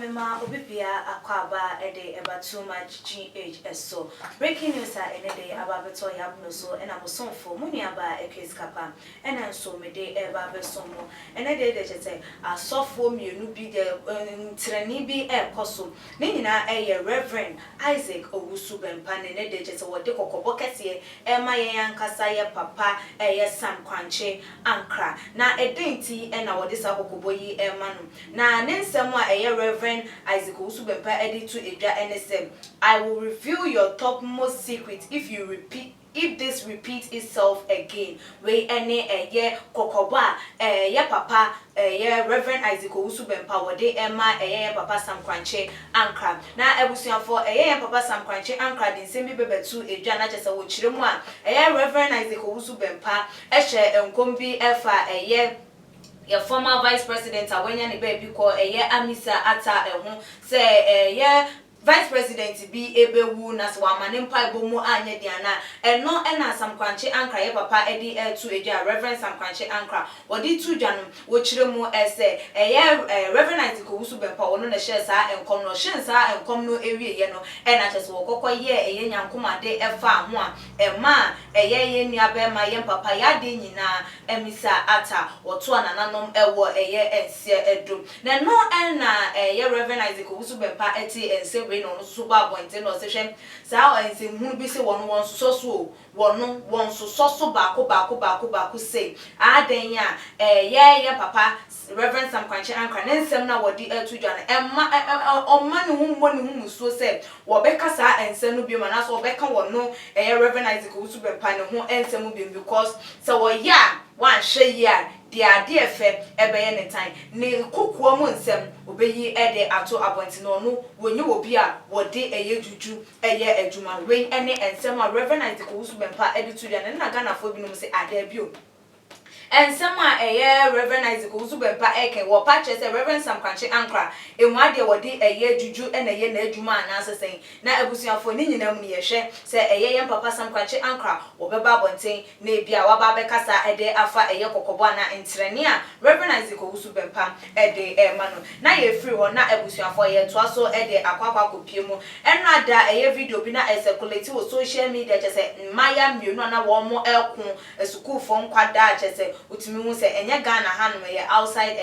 Omema Obibia Akwaba Ede about too much GH so. Breaking news are in a day about Beto Yabno so and I'm so for Muniaba a case capa and I'm so me day eba besomo and a day that say a soft form you no be the Trenibi air cosso. Nina a Reverend Isaac Owusu Bempah and a day just what the Cocobocasi Emma Yankasaya Papa a Sam Quanche Ankra. Na a dainty and our disaboyi Emanu. Na Nensama a Reverend Isaac Owusu Bempah edit to Agradaa NSM. I will reveal your topmost secret if this repeats itself again. We any a year kokoba ye papa ye Reverend Isaac Owusu Bempah wode Emma ye papa Sam Kwanche Ankra. Na ebusuan for ye papa Sam Kwanche Ankra din sembi bebe to Agradaa na chese wo chire mu a ye Reverend Isaac Owusu Bempah ehye enkombi efa your former vice president awenya ne baby call Amissah ata say vice president be ebewu na so amane mpa bomu anye diana eno ena Sam Kwanche Ankra ye papa edi to Agradaa Reverend Sam Kwanche Ankra wodi tu dwanum wo kire mu ese Reverend Isaac Owusu Bempah wono na share sa enkom no shin sa enkom no ewie ye no ena chese wo kokko ye nyankomade efa ho a ema ye nuabe ma ye papa ya de nyina Amissah ata woto anananom ewo ense edum na no ena ye Reverend Isaac Owusu Bempah eti ense we no so ba bonte no se hwem saa ense hunu bi se won so so won so baako say adan ya ye papa Reverend Sam Kwanche Ankra nensem na wodi etu dwane emma omma ne hu so se wo beka saa ense no bi ma na so wo beka wono Reverend Isaac Owusu Bempah ne ho ensem bi because so wo ya wan hwe ya dia efe ebeye ne tan ne kokoa mu nsem obeyi ede ato abonti no no wonye obi a wode juju adwuma we ene ensem a Reverend Isaac Owusu Bempah ede to dia na Ghana fo bi no se ada bio. And someone Reverend Isaac Owusu Bempah eke wo patche say Reverend Sam Kwanche Ankra enwa de wodi juju na adwuma anase sen na abusuafo ni nyina mu ne yehwe say yem papa Sam Kwanche Ankra wo beba bonten na ebia wa ba bekasa ede afa kokobo na entrene a Reverend Isaac Owusu Bempah ede mano na ye free ho na abusuafo ye to aso ede akwakwa kopie mu enra da video bi na circulate wo social media chese maya mienu na wo mo ekun esukufo nkwada chese utimi hu se enye Ghana hanom ye outside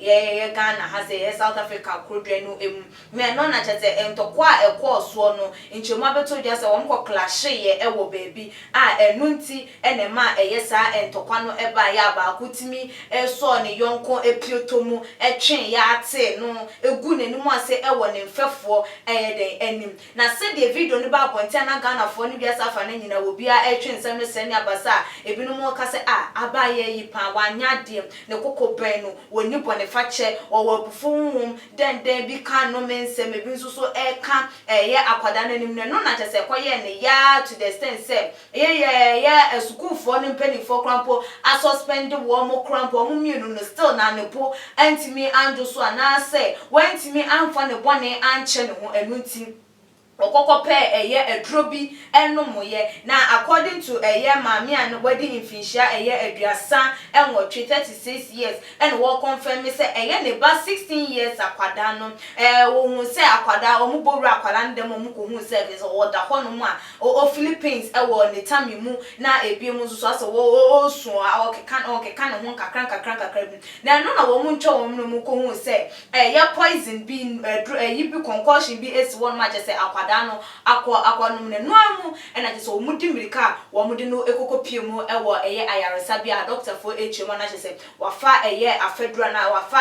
Ghana has a South Africa krodwe no emu me no na chete entokwa ekwo no nchemu abeto dia se won ko clash ye ewo baby enu nti enema sa entokwa no eba ya ba akutimi so ne yonko epiotomu etwen ya ate no egu nenum ase ewo ne mfefo den enim na se de video no ba bonte na Ghana fo no bia safa na nyina wo bia etwen nsem ne se ne abasa ebinom ka se abaye yi pa wanya de ne kokobren no woni bone fache or perform then be can no men say maybe so eka akwada nanim no na chese kwaye ne ya to the extent say a school for no penny for crampo a suspend wo mo crampo mo mienu no still na ne po antimi anjo so na say wantimi amfa ne bone anche ne ho enunti okokope edrobi enomoye na according to mami and wedding infinsia aduasa enwotwe 36 years and wo confirm say ne ba 16 years akwada no wo hu say akwada omuboru akwada ndem mu ko hu service wo da ho no mu a o Philippines wo ne tami mu na ebie mu so so wo so a okeka no ho kakran na no na wo mu ntwe wo mu ko hu say poison bi yibi concoction bi esi won ma je say akwada no akwa no ne no amu ena je so mudi mirika wo mudi no ekokopie mu ewo ayaresa bia doctor for HM na je say wafa afedura na wafa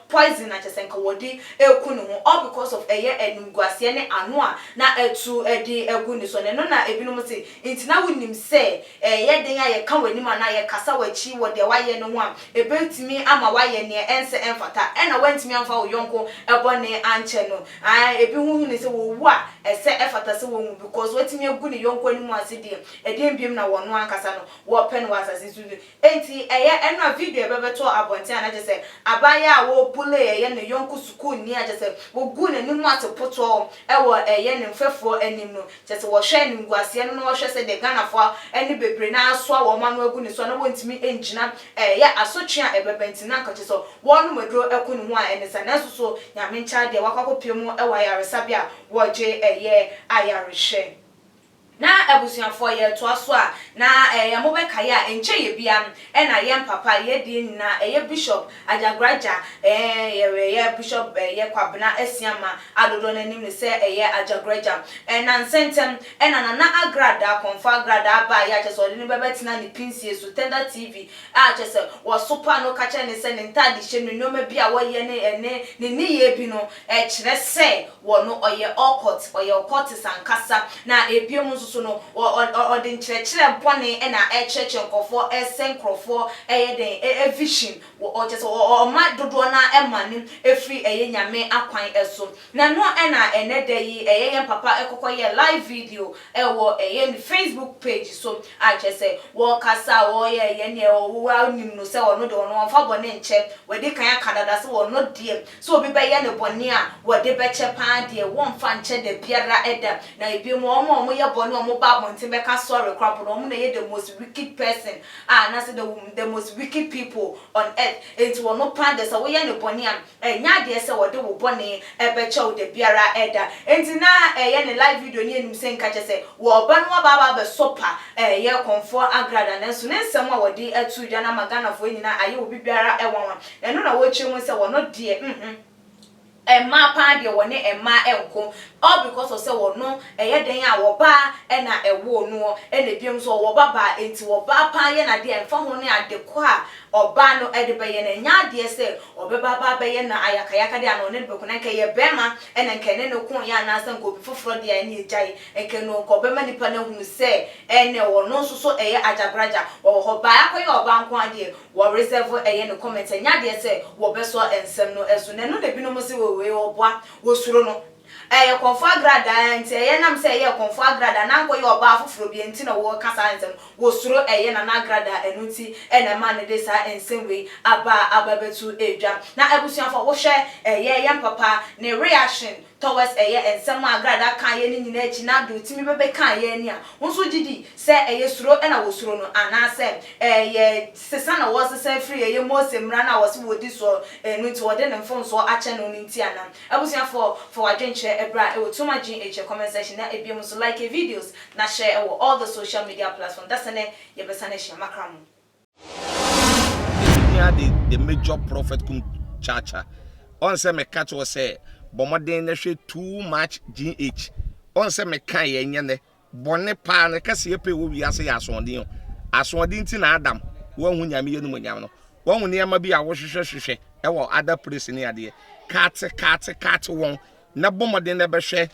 poison na je say nka wodi eku no all because of enumguase ne ano a na etu edi egu ni so ne no na ebinom say intina wonim say den ya ye ka wanim na ye kasa wachi wo de waye no ho a ebetimi ama waye ne ense enfata ena wantimi amfa wo yonko ebone anche no ebi hu ni say wo wu a ese efata se won because wetimi egu ne yonko animu ase de edem biem na wono ankasa no wo pen was asase enti eno video ebebeto abonte ana je se abaya wo pule ne yonko school ni aje se wo gu ne nimu atopoto ewo ne mfefo anim no je se wo hwe ne nguase no wo hwe se de ganafo ene bebre na aso a wo ma no egu ne so na wontimi engina asotwea ebebenti na nka je so wonu madro eku ne ho a ene sa na so nyame ncha de wakakopiem ewa yaresabia woje ayarehwe na abusuafo ye to aso a na ya mobeka ya enche ye bia na ye papa ye di na ye bishop Ajagurajah ye bishop ye kwabena asiama adodo nanim ne se ye Ajagurajah na nsentem na Agradaa Okomfo Agradaa ba ya cheso de ne bebetina ne pinsie so tender TV a chese wo super no kache ne se ne ntade hye no nyoma bia wo ye ne ye bi no kire se wo no oye okot sankasa na ebiem so no odin chire bone na church nkofo esenkrofo den vision wo just ma dodo na emanim efri nyame akwan eso na no na enede yi ye papa ekokoye live video wo ni Facebook page so I just say wo kasa wo ye ne wo anim no se wo no de wo fa bone nche we de kan akadada se wo no de so obi be ye ne bone a wo de be che pa de wo mfa nche de biara eda na ebi mo ye bone o mo ba monte be ka sorry crap no mo na ye the most wicked person na say the most wicked people on earth it will no pan the so we ye ne bone a nya de se wo de wo bone e be che wo de biara eda enti na ye ne live video ni enim se nka che se wo ba no ba be sopa ye Okomfo Agradaa na so ne nsem a wo de atu dwa na magana fo nyina aye obi biara e won eno na wo chi mu se wo no de Emma pa de woni emma enko all because of say wono den a wo ba na ewo no na biem so wo baba enti wo ba pa ye na de emfa ho ne adeko a oba no de be ye na nya de se obeba ba be ye na ayakayaka de ano ne be ko na nke ye bema na nke ne no kun ya na san ko bi foforo de ya ni ejai nke no ko be ma nipa na hunu se ene wo no so so Ajagurajah wo ho ba akoye oba nko ade wo reserve no comment nya de se wo be so ensem no esu ne no de bi no mo se we oboa wo suro no Okomfo Agradaa enti nam se Okomfo Agradaa na nko ye oba afoforo bi enti na wo kasa ensem wo suro na Agradaa enuti na ma ne de sa ensem we aba betu edwa na abusuafo wo hwe ye papa ne reaction towards ensem Agradaa kan ye ni nyina echi na do timi bebe kan ye ni a wonso gidi se suro na wo suro no ana se ye sesa na wo sesa free ye Mose mra na wo se wodi so enuti wo de ne mfon so ache no nti ana abusuafo for adwenche ebra e too much in comment section na ebiem so like videos na share all the social media platforms that's ne ye besane share makram the major prophet kum chacha on say me catch was say bomoden na hwe too much gh on say me kan ye nya ne bone pa na kase ye pe wo wiase ya asodin ti na adam wo hu nyame ye no nyam no wo hu ne ma bi a wo hwehwehwehwe e wo other place ni ade cat won na bomoden na behwe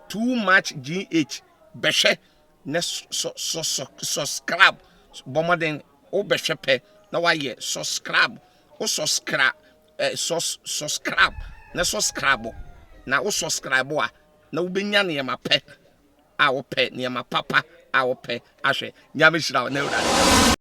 too much gh behwe na subscribe bomoden o behwe pe na wa ye subscribe o subscribe na subscribe na o subscribe a na wo benya ne ma pe a wo pe ne ma papa a wo pe ahwe nyame hira na ewura